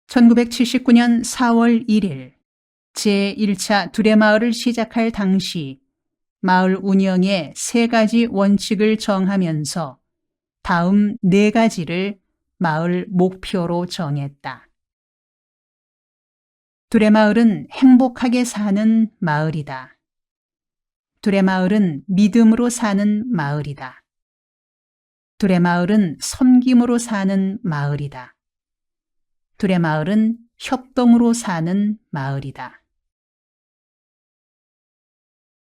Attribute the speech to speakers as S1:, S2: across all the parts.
S1: 1979년 4월 1일 제1차 두레마을을 시작할 당시 마을 운영의 3가지 원칙을 정하면서 다음 4가지를 마을 목표로 정했다. 두레마을은 행복하게 사는 마을이다. 두레마을은 믿음으로 사는 마을이다. 두레마을은 섬김으로 사는 마을이다. 두레마을은 협동으로 사는 마을이다.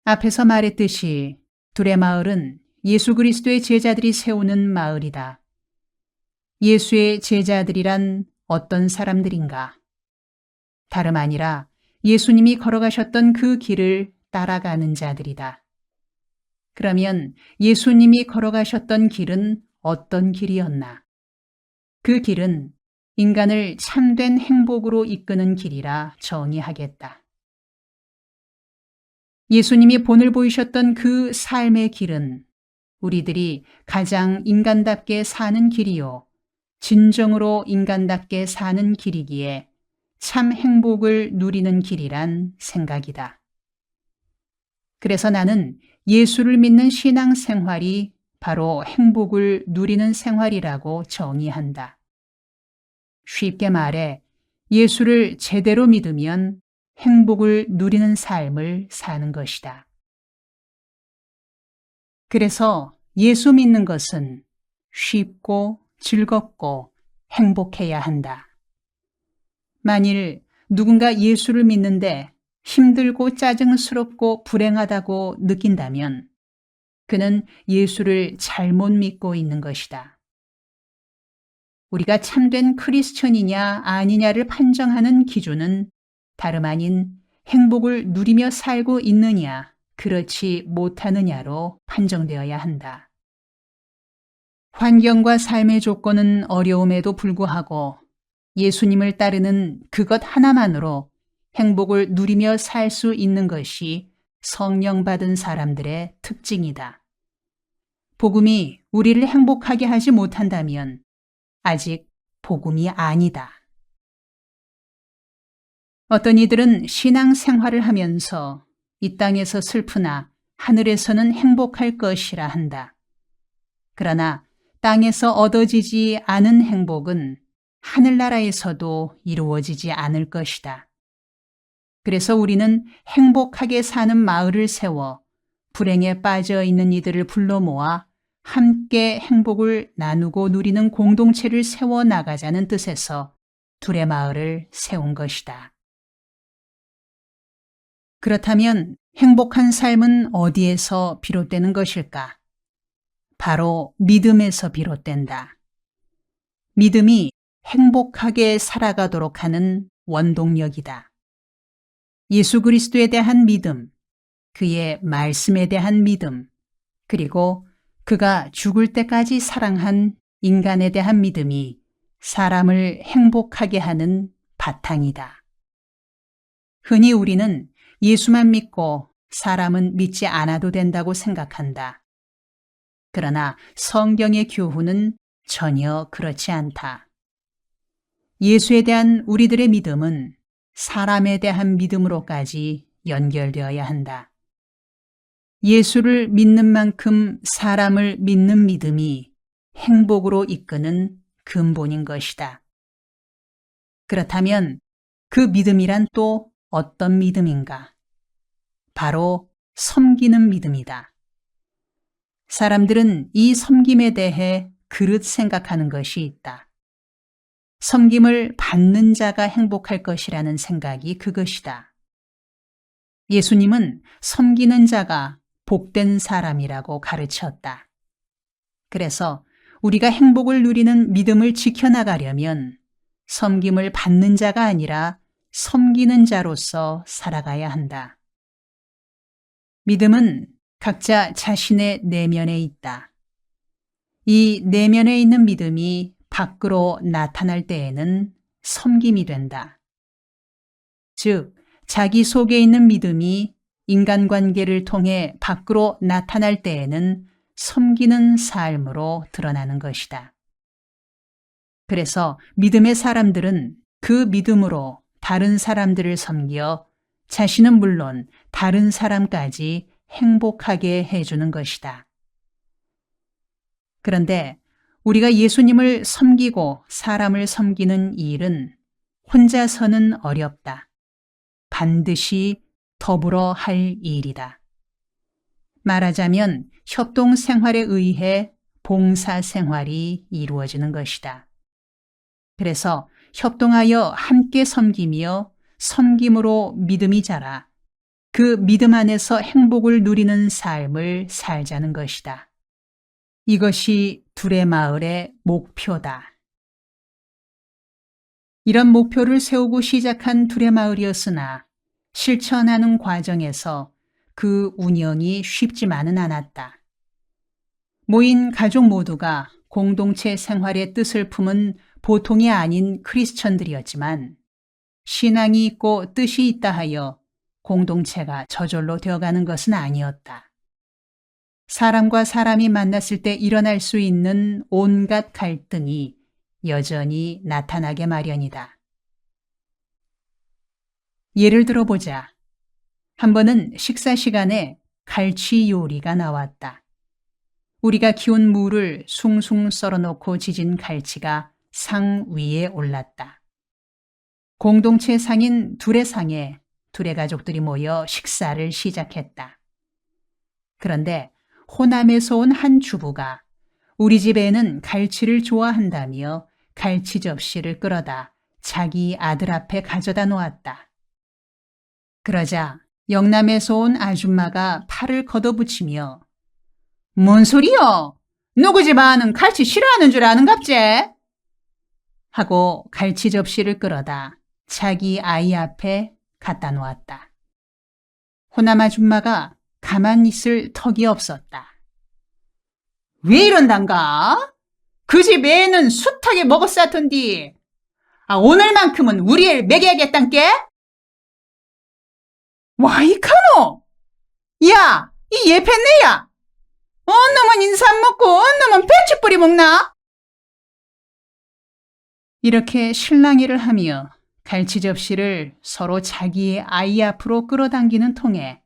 S1: 앞에서 말했듯이 두레마을은 예수 그리스도의 제자들이 세우는 마을이다. 예수의 제자들이란 어떤 사람들인가? 다름 아니라 예수님이 걸어가셨던 그 길을 따라가는 자들이다. 그러면 예수님이 걸어가셨던 길은 어떤 길이었나? 그 길은 인간을 참된 행복으로 이끄는 길이라 정의하겠다. 예수님이 본을 보이셨던 그 삶의 길은 우리들이 가장 인간답게 사는 길이요, 진정으로 인간답게 사는 길이기에 참 행복을 누리는 길이란 생각이다. 그래서 나는 예수를 믿는 신앙생활이 바로 행복을 누리는 생활이라고 정의한다. 쉽게 말해 예수를 제대로 믿으면 행복을 누리는 삶을 사는 것이다. 그래서 예수 믿는 것은 쉽고 즐겁고 행복해야 한다. 만일 누군가 예수를 믿는데 힘들고 짜증스럽고 불행하다고 느낀다면 그는 예수를 잘못 믿고 있는 것이다. 우리가 참된 크리스천이냐 아니냐를 판정하는 기준은 다름 아닌 행복을 누리며 살고 있느냐, 그렇지 못하느냐로 판정되어야 한다. 환경과 삶의 조건은 어려움에도 불구하고 예수님을 따르는 그것 하나만으로 행복을 누리며 살 수 있는 것이 성령 받은 사람들의 특징이다. 복음이 우리를 행복하게 하지 못한다면 아직 복음이 아니다. 어떤 이들은 신앙생활을 하면서 이 땅에서 슬프나 하늘에서는 행복할 것이라 한다. 그러나 땅에서 얻어지지 않은 행복은 하늘나라에서도 이루어지지 않을 것이다. 그래서 우리는 행복하게 사는 마을을 세워 불행에 빠져 있는 이들을 불러 모아 함께 행복을 나누고 누리는 공동체를 세워 나가자는 뜻에서 두레마을을 세운 것이다. 그렇다면 행복한 삶은 어디에서 비롯되는 것일까? 바로 믿음에서 비롯된다. 믿음이 행복하게 살아가도록 하는 원동력이다. 예수 그리스도에 대한 믿음, 그의 말씀에 대한 믿음, 그리고 그가 죽을 때까지 사랑한 인간에 대한 믿음이 사람을 행복하게 하는 바탕이다. 흔히 우리는 예수만 믿고 사람은 믿지 않아도 된다고 생각한다. 그러나 성경의 교훈은 전혀 그렇지 않다. 예수에 대한 우리들의 믿음은 사람에 대한 믿음으로까지 연결되어야 한다. 예수를 믿는 만큼 사람을 믿는 믿음이 행복으로 이끄는 근본인 것이다. 그렇다면 그 믿음이란 또 어떤 믿음인가? 바로 섬기는 믿음이다. 사람들은 이 섬김에 대해 그릇 생각하는 것이 있다. 섬김을 받는 자가 행복할 것이라는 생각이 그것이다. 예수님은 섬기는 자가 복된 사람이라고 가르쳤다. 그래서 우리가 행복을 누리는 믿음을 지켜나가려면 섬김을 받는 자가 아니라 섬기는 자로서 살아가야 한다. 믿음은 각자 자신의 내면에 있다. 이 내면에 있는 믿음이 밖으로 나타날 때에는 섬김이 된다. 즉, 자기 속에 있는 믿음이 인간관계를 통해 밖으로 나타날 때에는 섬기는 삶으로 드러나는 것이다. 그래서 믿음의 사람들은 그 믿음으로 다른 사람들을 섬겨 자신은 물론 다른 사람까지 행복하게 해주는 것이다. 그런데 우리가 예수님을 섬기고 사람을 섬기는 일은 혼자서는 어렵다. 반드시 더불어 할 일이다. 말하자면 협동 생활에 의해 봉사 생활이 이루어지는 것이다. 그래서 협동하여 함께 섬기며 섬김으로 믿음이 자라 그 믿음 안에서 행복을 누리는 삶을 살자는 것이다. 이것이 두레마을의 목표다. 이런 목표를 세우고 시작한 두레마을이었으나 실천하는 과정에서 그 운영이 쉽지만은 않았다. 모인 가족 모두가 공동체 생활의 뜻을 품은 보통이 아닌 크리스천들이었지만 신앙이 있고 뜻이 있다 하여 공동체가 저절로 되어가는 것은 아니었다. 사람과 사람이 만났을 때 일어날 수 있는 온갖 갈등이 여전히 나타나게 마련이다. 예를 들어보자. 한 번은 식사 시간에 갈치 요리가 나왔다. 우리가 키운 무를 숭숭 썰어놓고 지진 갈치가 상 위에 올랐다. 공동체 상인 두레상에 두레 가족들이 모여 식사를 시작했다. 그런데 호남에서 온 한 주부가 우리 집에는 갈치를 좋아한다며 갈치 접시를 끌어다 자기 아들 앞에 가져다 놓았다. 그러자 영남에서 온 아줌마가 팔을 걷어붙이며 뭔 소리여? 누구 집 아는 갈치 싫어하는 줄 아는갑제? 하고 갈치 접시를 끌어다 자기 아이 앞에 갖다 놓았다. 호남 아줌마가 가만히 있을 턱이 없었다. 왜 이런단가? 그 집 애는 숱하게 먹었사던디. 오늘만큼은 우리 애 먹여야겠단께? 와이카노! 야, 이 예패네야! 언 놈은 인삼 먹고 언 놈은 배추뿌리 먹나? 이렇게 실랑이를 하며 갈치 접시를 서로 자기의 아이 앞으로 끌어당기는 통에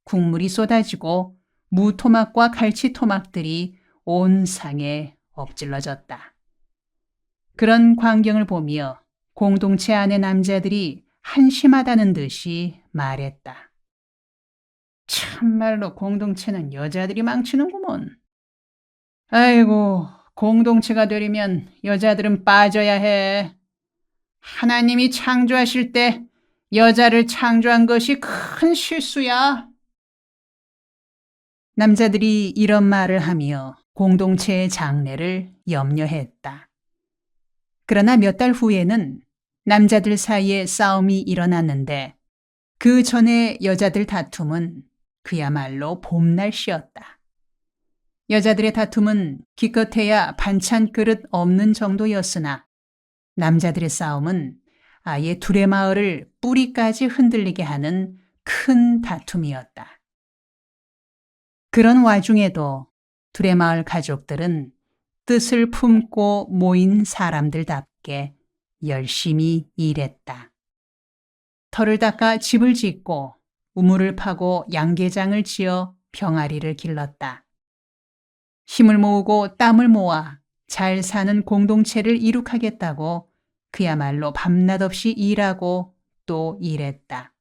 S1: 국물이 쏟아지고 무토막과 갈치 토막들이 온 상에 엎질러졌다. 그런 광경을 보며 공동체 안의 남자들이 한심하다는 듯이 말했다. 참말로 공동체는 여자들이 망치는구먼. 아이고, 공동체가 되려면 여자들은 빠져야 해. 하나님이 창조하실 때 여자를 창조한 것이 큰 실수야. 남자들이 이런 말을 하며 공동체의 장래를 염려했다. 그러나 몇 달 후에는 남자들 사이에 싸움이 일어났는데 그 전에 여자들 다툼은 그야말로 봄날씨였다. 여자들의 다툼은 기껏해야 반찬 그릇 없는 정도였으나 남자들의 싸움은 아예 두레마을을 뿌리까지 흔들리게 하는 큰 다툼이었다. 그런 와중에도 두레마을 가족들은 뜻을 품고 모인 사람들답게 열심히 일했다. 터를 닦아 집을 짓고 우물을 파고 양계장을 지어 병아리를 길렀다. 힘을 모으고 땀을 모아 잘 사는 공동체를 이룩하겠다고 그야말로 밤낮 없이 일하고 또 일했다.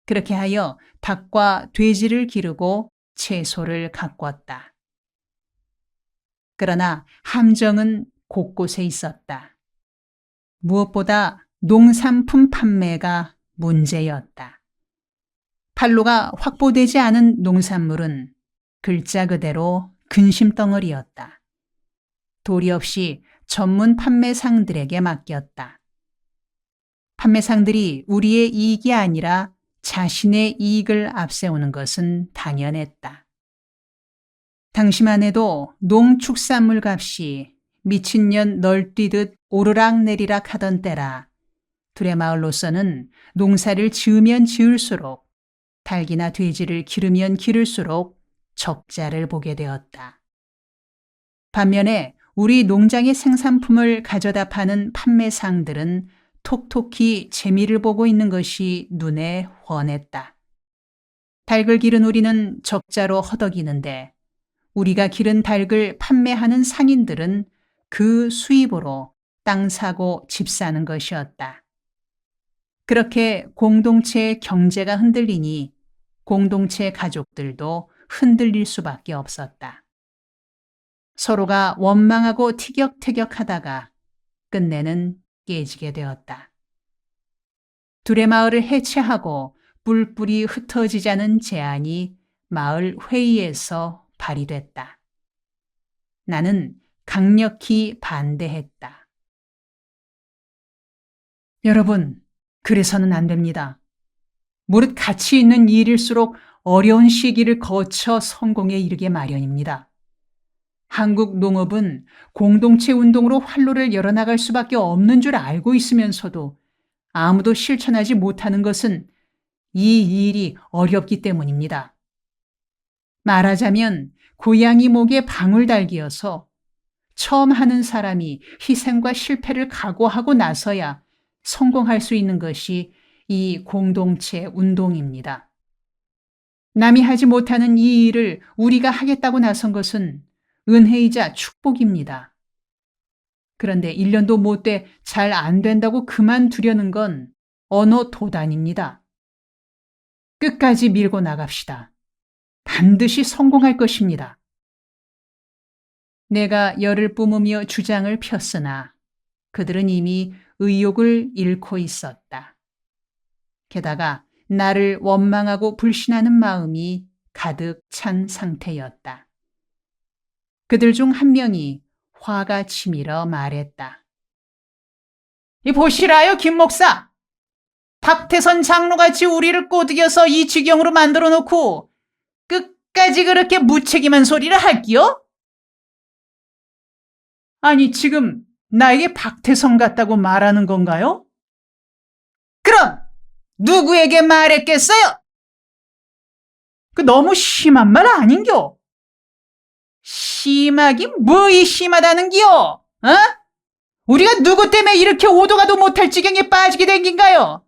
S1: 그렇게 하여 닭과 돼지를 기르고 채소를 가꿨다. 그러나 함정은 곳곳에 있었다. 무엇보다 농산품 판매가 문제였다. 판로가 확보되지 않은 농산물은 글자 그대로 근심덩어리였다. 도리 없이 전문 판매상들에게 맡겼다. 판매상들이 우리의 이익이 아니라 자신의 이익을 앞세우는 것은 당연했다. 당시만 해도 농축산물 값이 미친년 널뛰듯 오르락내리락 하던 때라 두레마을로서는 농사를 지으면 지을수록 닭이나 돼지를 기르면 기를수록 적자를 보게 되었다. 반면에 우리 농장의 생산품을 가져다 파는 판매상들은 톡톡히 재미를 보고 있는 것이 눈에 훤했다. 닭을 기른 우리는 적자로 허덕이는데 우리가 기른 닭을 판매하는 상인들은 그 수입으로 땅 사고 집 사는 것이었다. 그렇게 공동체의 경제가 흔들리니 공동체 가족들도 흔들릴 수밖에 없었다. 서로가 원망하고 티격태격하다가 끝내는 깨지게 되었다. 두레마을을 해체하고 뿔뿔이 흩어지자는 제안이 마을 회의에서 발의됐다. 나는 강력히 반대했다. 여러분, 그래서는 안 됩니다. 무릇 가치 있는 일일수록 어려운 시기를 거쳐 성공에 이르게 마련입니다. 한국 농업은 공동체 운동으로 활로를 열어나갈 수밖에 없는 줄 알고 있으면서도 아무도 실천하지 못하는 것은 이 일이 어렵기 때문입니다. 말하자면 고양이 목에 방울 달기여서 처음 하는 사람이 희생과 실패를 각오하고 나서야 성공할 수 있는 것이 이 공동체 운동입니다. 남이 하지 못하는 이 일을 우리가 하겠다고 나선 것은 은혜이자 축복입니다. 그런데 1년도 못 돼 잘 안 된다고 그만두려는 건 언어 도단입니다. 끝까지 밀고 나갑시다. 반드시 성공할 것입니다. 내가 열을 뿜으며 주장을 폈으나 그들은 이미 의욕을 잃고 있었다. 게다가 나를 원망하고 불신하는 마음이 가득 찬 상태였다. 그들 중 한 명이 화가 치밀어 말했다. 이 보시라요, 김 목사. 박태선 장로같이 우리를 꼬드겨서 이 지경으로 만들어 놓고 끝까지 그렇게 무책임한 소리를 할기요? 아니, 지금 나에게 박태선 같다고 말하는 건가요? 그럼 누구에게 말했겠어요? 그 너무 심한 말 아닌겨? 심하긴 뭐이 심하다는겨? 어? 우리가 누구 때문에 이렇게 오도가도 못할 지경에 빠지게 된 긴가요?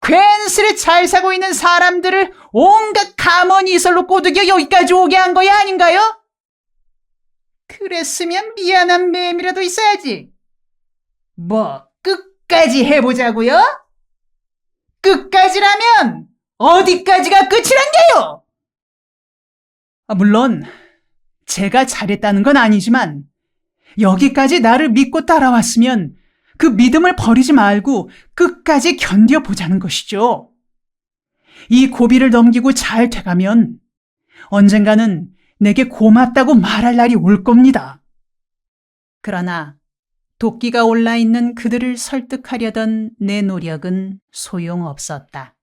S1: 괜스레 잘 사고 있는 사람들을 온갖 가머니 이설로 꼬드겨 여기까지 오게 한 거야 아닌가요? 그랬으면 미안한 매임이라도 있어야지. 뭐 끝까지 해보자고요? 끝까지라면 어디까지가 끝이란게요? 물론 제가 잘했다는 건 아니지만 여기까지 나를 믿고 따라왔으면 그 믿음을 버리지 말고 끝까지 견뎌보자는 것이죠. 이 고비를 넘기고 잘 돼가면 언젠가는 내게 고맙다고 말할 날이 올 겁니다. 그러나 도끼가 올라있는 그들을 설득하려던 내 노력은 소용없었다.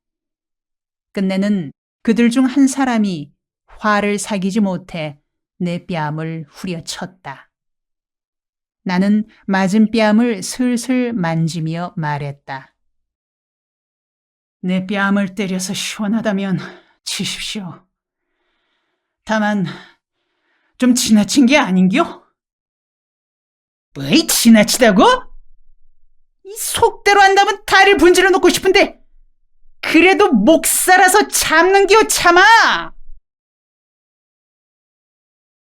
S1: 끝내는 그들 중 한 사람이 화를 사귀지 못해 내 뺨을 후려쳤다. 나는 맞은 뺨을 슬슬 만지며 말했다. 내 뺨을 때려서 시원하다면 치십시오. 다만 좀 지나친 게 아닌겨? 뭐이 지나치다고? 이 속대로 한다면 다리를 분질러 놓고 싶은데 그래도 목살아서 잡는겨 참아!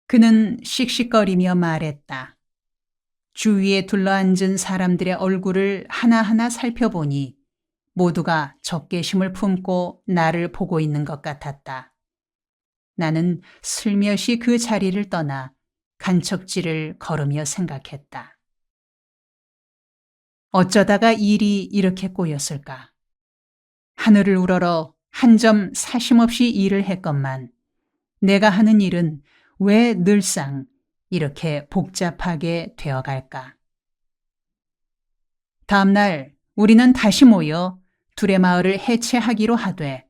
S1: 그는 씩씩거리며 말했다. 주위에 둘러앉은 사람들의 얼굴을 하나하나 살펴보니 모두가 적개심을 품고 나를 보고 있는 것 같았다. 나는 슬며시 그 자리를 떠나 간척지를 걸으며 생각했다. 어쩌다가 일이 이렇게 꼬였을까? 하늘을 우러러 한 점 사심없이 일을 했건만 내가 하는 일은 왜 늘상 이렇게 복잡하게 되어갈까? 다음 날 우리는 다시 모여 두레마을을 해체하기로 하되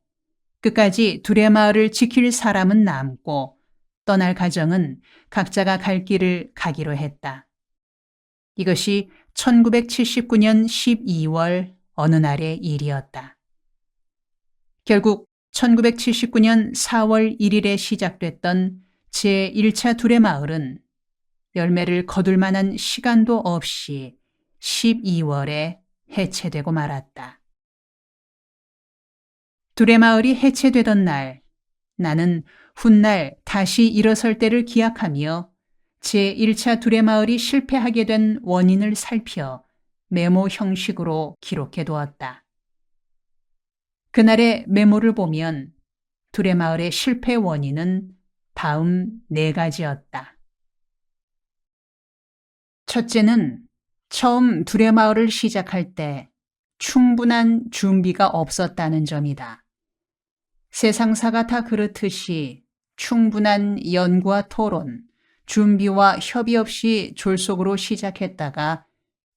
S1: 끝까지 두레마을을 지킬 사람은 남고 떠날 가정은 각자가 갈 길을 가기로 했다. 이것이 1979년 12월 어느 날의 일이었다. 결국 1979년 4월 1일에 시작됐던 제1차 두레마을은 열매를 거둘 만한 시간도 없이 12월에 해체되고 말았다. 두레마을이 해체되던 날, 나는 훗날 다시 일어설 때를 기약하며 제1차 두레마을이 실패하게 된 원인을 살펴 메모 형식으로 기록해 두었다. 그날의 메모를 보면 두레마을의 실패 원인은 다음 4가지였다. 첫째는 처음 두레마을을 시작할 때 충분한 준비가 없었다는 점이다. 세상사가 다 그렇듯이 충분한 연구와 토론, 준비와 협의 없이 졸속으로 시작했다가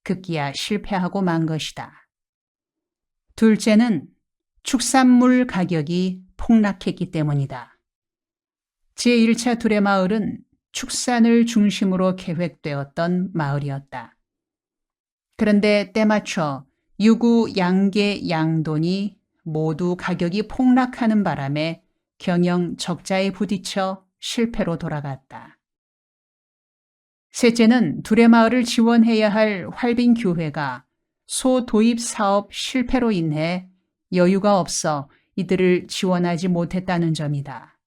S1: 급기야 실패하고 만 것이다. 둘째는 축산물 가격이 폭락했기 때문이다. 제1차 두레마을은 축산을 중심으로 계획되었던 마을이었다. 그런데 때맞춰 유구, 양계, 양돈이 모두 가격이 폭락하는 바람에 경영 적자에 부딪혀 실패로 돌아갔다. 셋째는 두레마을을 지원해야 할 활빈교회가 소도입 사업 실패로 인해 여유가 없어 이들을 지원하지 못했다는 점이다.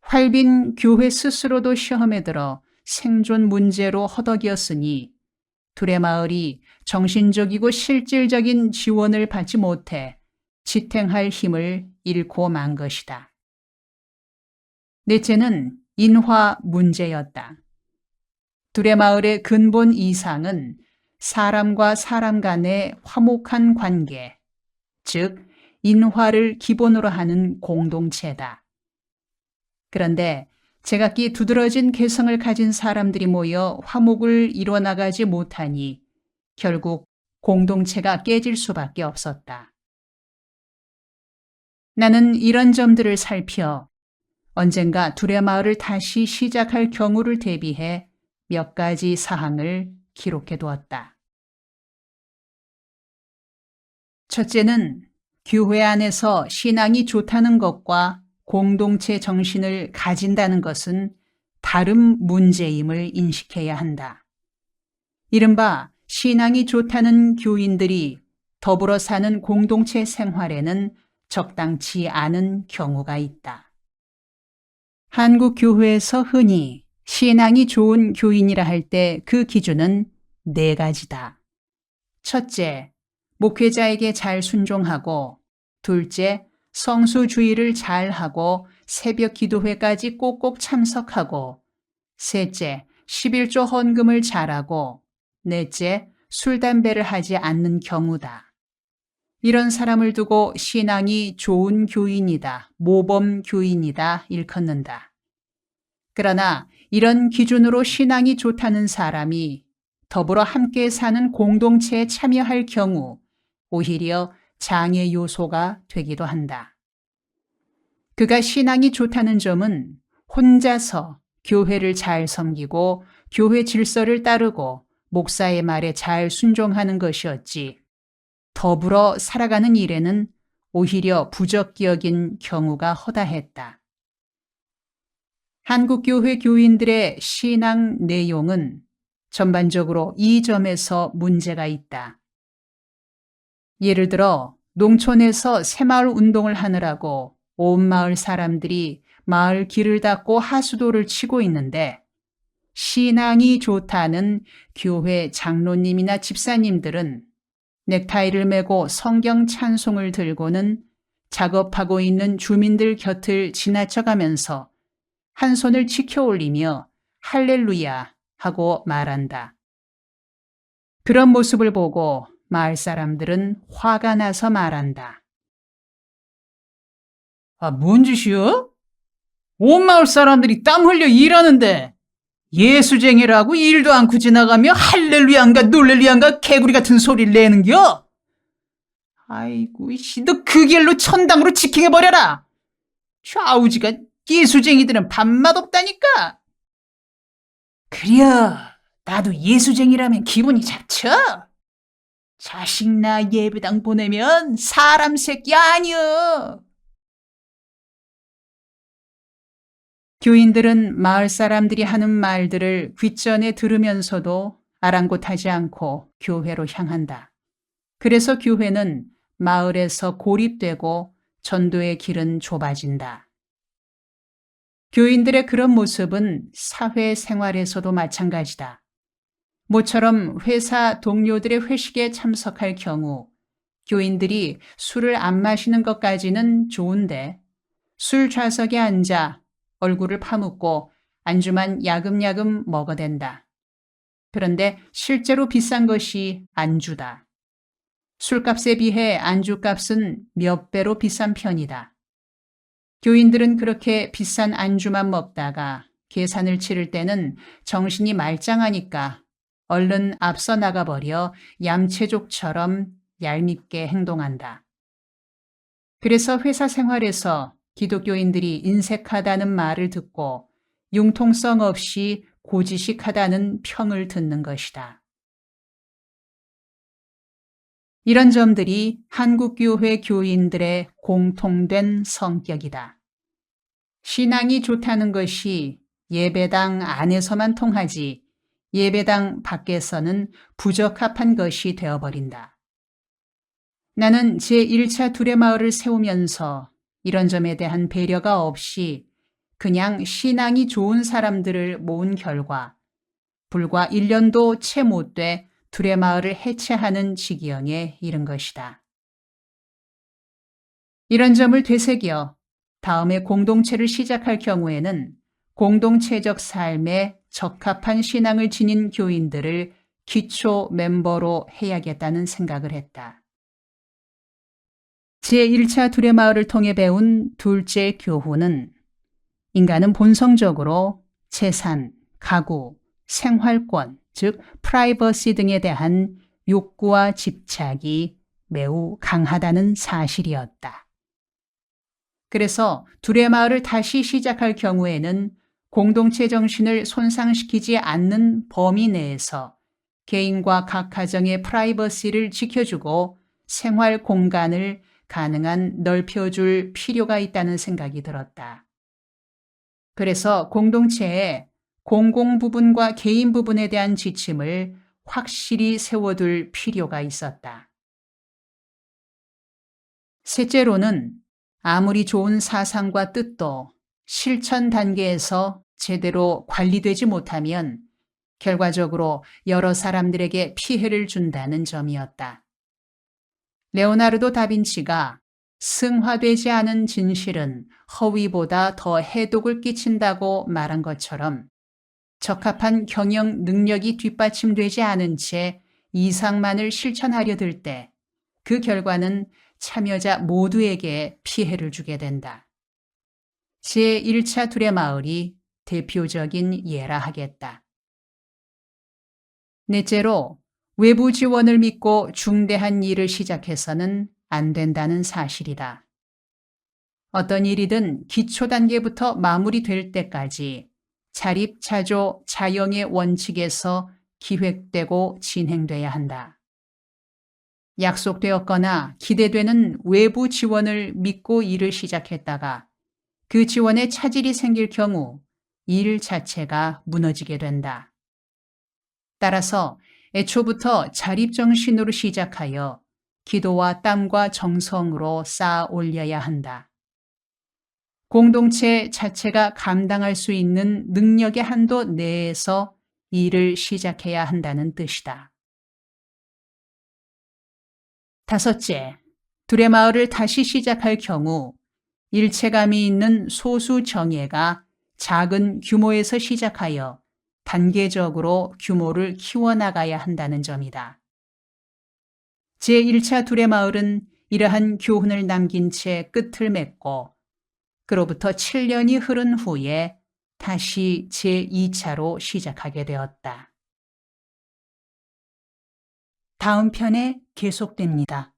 S1: 활빈교회 스스로도 시험에 들어 생존 문제로 허덕이었으니 두레마을이 정신적이고 실질적인 지원을 받지 못해 지탱할 힘을 잃고 만 것이다. 넷째는 인화 문제였다. 두레마을의 근본 이상은 사람과 사람 간의 화목한 관계, 즉 인화를 기본으로 하는 공동체다. 그런데 제각기 두드러진 개성을 가진 사람들이 모여 화목을 이뤄나가지 못하니 결국 공동체가 깨질 수밖에 없었다. 나는 이런 점들을 살펴 언젠가 두레마을을 다시 시작할 경우를 대비해 몇 가지 사항을 기록해 두었다. 첫째는 교회 안에서 신앙이 좋다는 것과 공동체 정신을 가진다는 것은 다른 문제임을 인식해야 한다. 이른바 신앙이 좋다는 교인들이 더불어 사는 공동체 생활에는 적당치 않은 경우가 있다. 한국 교회에서 흔히 신앙이 좋은 교인이라 할 때 그 기준은 4가지다. 첫째, 목회자에게 잘 순종하고, 둘째, 성수주의를 잘하고 새벽 기도회까지 꼭꼭 참석하고, 셋째, 11조 헌금을 잘하고, 넷째, 술, 담배를 하지 않는 경우다. 이런 사람을 두고 신앙이 좋은 교인이다, 모범 교인이다 일컫는다. 그러나 이런 기준으로 신앙이 좋다는 사람이 더불어 함께 사는 공동체에 참여할 경우 오히려 장애 요소가 되기도 한다. 그가 신앙이 좋다는 점은 혼자서 교회를 잘 섬기고 교회 질서를 따르고 목사의 말에 잘 순종하는 것이었지, 더불어 살아가는 일에는 오히려 부적격인 경우가 허다했다. 한국교회 교인들의 신앙 내용은 전반적으로 이 점에서 문제가 있다. 예를 들어 농촌에서 새마을 운동을 하느라고 온 마을 사람들이 마을 길을 닦고 하수도를 치고 있는데 신앙이 좋다는 교회 장로님이나 집사님들은 넥타이를 메고 성경 찬송을 들고는 작업하고 있는 주민들 곁을 지나쳐가면서 한 손을 치켜 올리며 할렐루야 하고 말한다. 그런 모습을 보고 마을 사람들은 화가 나서 말한다. 뭔 짓이여? 온 마을 사람들이 땀 흘려 일하는데 예수쟁이라고 일도 않고 지나가며 할렐루야인가 놀렐루야인가 개구리 같은 소리를 내는겨? 아이고, 너 그 길로 천당으로 직행해버려라. 좌우지가 예수쟁이들은 밥맛 없다니까. 그려, 나도 예수쟁이라면 기분이 잡쳐. 자식 나 예배당 보내면 사람 새끼 아니여. 교인들은 마을 사람들이 하는 말들을 귓전에 들으면서도 아랑곳하지 않고 교회로 향한다. 그래서 교회는 마을에서 고립되고 전도의 길은 좁아진다. 교인들의 그런 모습은 사회생활에서도 마찬가지다. 모처럼 회사 동료들의 회식에 참석할 경우 교인들이 술을 안 마시는 것까지는 좋은데 술 좌석에 앉아 얼굴을 파묻고 안주만 야금야금 먹어댄다. 그런데 실제로 비싼 것이 안주다. 술값에 비해 안주값은 몇 배로 비싼 편이다. 교인들은 그렇게 비싼 안주만 먹다가 계산을 치를 때는 정신이 말짱하니까 얼른 앞서 나가버려 얌체족처럼 얄밉게 행동한다. 그래서 회사 생활에서 기독교인들이 인색하다는 말을 듣고 융통성 없이 고지식하다는 평을 듣는 것이다. 이런 점들이 한국교회 교인들의 공통된 성격이다. 신앙이 좋다는 것이 예배당 안에서만 통하지 예배당 밖에서는 부적합한 것이 되어버린다. 나는 제1차 두레마을을 세우면서 이런 점에 대한 배려가 없이 그냥 신앙이 좋은 사람들을 모은 결과 불과 1년도 채 못 돼 두레마을을 해체하는 지경에 이른 것이다. 이런 점을 되새겨 다음에 공동체를 시작할 경우에는 공동체적 삶에 적합한 신앙을 지닌 교인들을 기초 멤버로 해야겠다는 생각을 했다. 제1차 두레마을을 통해 배운 둘째 교훈은 인간은 본성적으로 재산, 가구, 생활권, 즉 프라이버시 등에 대한 욕구와 집착이 매우 강하다는 사실이었다. 그래서 두레마을을 다시 시작할 경우에는 공동체 정신을 손상시키지 않는 범위 내에서 개인과 각 가정의 프라이버시를 지켜주고 생활 공간을 가능한 넓혀줄 필요가 있다는 생각이 들었다. 그래서 공동체에 공공 부분과 개인 부분에 대한 지침을 확실히 세워둘 필요가 있었다. 셋째로는 아무리 좋은 사상과 뜻도 실천 단계에서 제대로 관리되지 못하면 결과적으로 여러 사람들에게 피해를 준다는 점이었다. 레오나르도 다빈치가 승화되지 않은 진실은 허위보다 더 해독을 끼친다고 말한 것처럼 적합한 경영 능력이 뒷받침되지 않은 채 이상만을 실천하려 들 때 그 결과는 참여자 모두에게 피해를 주게 된다. 제1차 두레마을이 대표적인 예라 하겠다. 넷째로 외부 지원을 믿고 중대한 일을 시작해서는 안 된다는 사실이다. 어떤 일이든 기초 단계부터 마무리될 때까지 자립자조 자영의 원칙에서 기획되고 진행돼야 한다. 약속되었거나 기대되는 외부 지원을 믿고 일을 시작했다가 그 지원에 차질이 생길 경우 일 자체가 무너지게 된다. 따라서 애초부터 자립정신으로 시작하여 기도와 땀과 정성으로 쌓아 올려야 한다. 공동체 자체가 감당할 수 있는 능력의 한도 내에서 일을 시작해야 한다는 뜻이다. 다섯째, 두레마을을 다시 시작할 경우 일체감이 있는 소수 정예가 작은 규모에서 시작하여 단계적으로 규모를 키워나가야 한다는 점이다. 제1차 두레마을은 이러한 교훈을 남긴 채 끝을 맺고 그로부터 7년이 흐른 후에 다시 제2차로 시작하게 되었다. 다음 편에 계속됩니다.